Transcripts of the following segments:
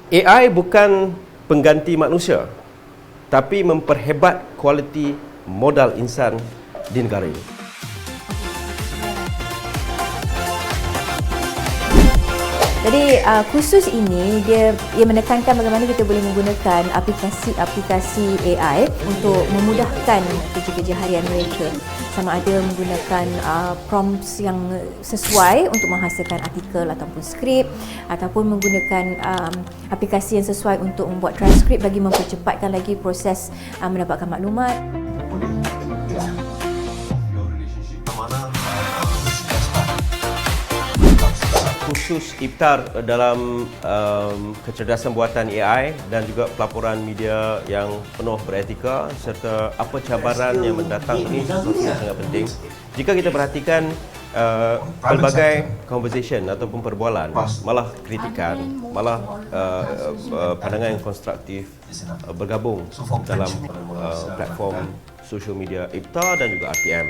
AI bukan pengganti manusia, tapi memperhebat kualiti modal insan di negara ini. Jadi khusus ini dia menekankan bagaimana kita boleh menggunakan aplikasi AI untuk memudahkan kerja-kerja harian mereka, sama ada menggunakan prompts yang sesuai untuk menghasilkan artikel ataupun skrip, ataupun menggunakan aplikasi yang sesuai untuk membuat transkrip bagi mempercepatkan lagi proses mendapatkan maklumat. Khusus Iftar dalam kecerdasan buatan AI dan juga pelaporan media yang penuh beretika serta apa cabaran yang mendatang ini sesuatu yang sangat penting. Jika kita perhatikan pelbagai conversation ataupun perbualan, malah kritikan, malah pandangan yang konstruktif bergabung dalam platform social media Iftar dan juga RTM.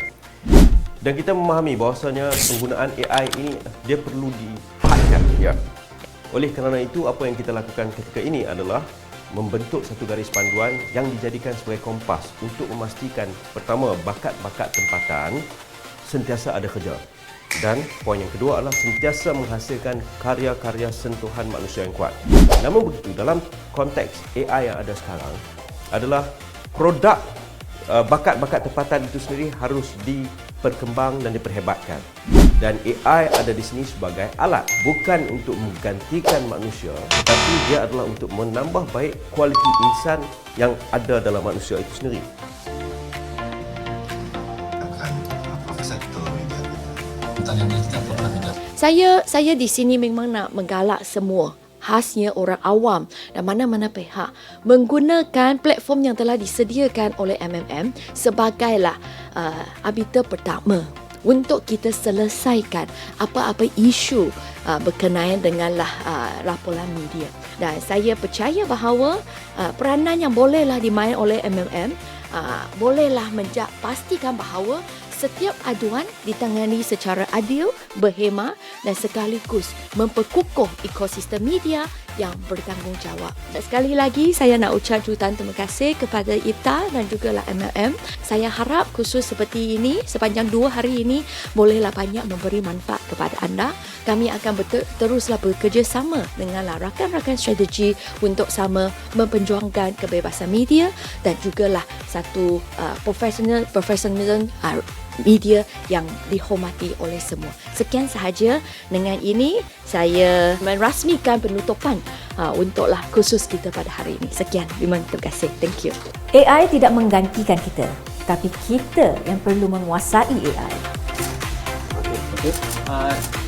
Dan kita memahami bahawasanya penggunaan AI ini dia perlu dipahatkan. Ya. Oleh kerana itu, apa yang kita lakukan ketika ini adalah membentuk satu garis panduan yang dijadikan sebagai kompas untuk memastikan, pertama, bakat-bakat tempatan sentiasa ada kerja. Dan poin yang kedua adalah sentiasa menghasilkan karya-karya sentuhan manusia yang kuat. Namun begitu, dalam konteks AI yang ada sekarang adalah produk bakat-bakat tempatan itu sendiri harus diperkembang dan diperhebatkan. Dan AI ada di sini sebagai alat, bukan untuk menggantikan manusia, tetapi dia adalah untuk menambah baik kualiti insan yang ada dalam manusia itu sendiri. Saya di sini memang nak menggalak semua, khasnya orang awam dan mana-mana pihak menggunakan platform yang telah disediakan oleh MMM sebagailah arbiter pertama untuk kita selesaikan apa-apa isu berkenaan denganlah laporan media. Dan saya percaya bahawa peranan yang bolehlah dimain oleh MMM bolehlah pastikan bahawa setiap aduan ditangani secara adil, berhemah dan sekaligus memperkukuh ekosistem media yang bertanggungjawab. Dan sekali lagi saya nak ucap jutaan terima kasih kepada Iftar dan juga MMM. Saya harap khusus seperti ini sepanjang 2 hari ini bolehlah banyak memberi manfaat kepada anda. Kami akan teruslah bekerjasama dengan rakan-rakan strategi untuk sama memperjuangkan kebebasan media dan jugalah satu profesionalism media yang dihormati oleh semua. Sekian sahaja. Dengan ini saya merasmikan penutupan untuklah khusus kita pada hari ini. Sekian. Terima kasih. Thank you. AI tidak menggantikan kita, tapi kita yang perlu menguasai AI. Okay.